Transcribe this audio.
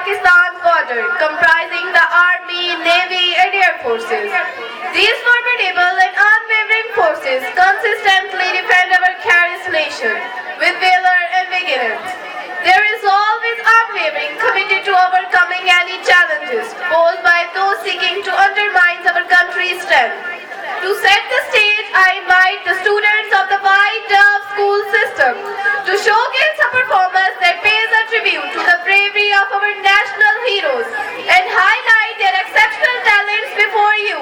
Pakistan border, comprising the Army, Navy, and Air Forces. These formidable and unwavering forces consistently defend our cherished nation with valor and vigilance. There is always unwavering committed to overcoming any challenges posed by those seeking to undermine our country's strength. To set the stage, I invite the students of the White Dove School System to showcase a performance that pays a tribute to the bravery of our national heroes and highlight their exceptional talents before you.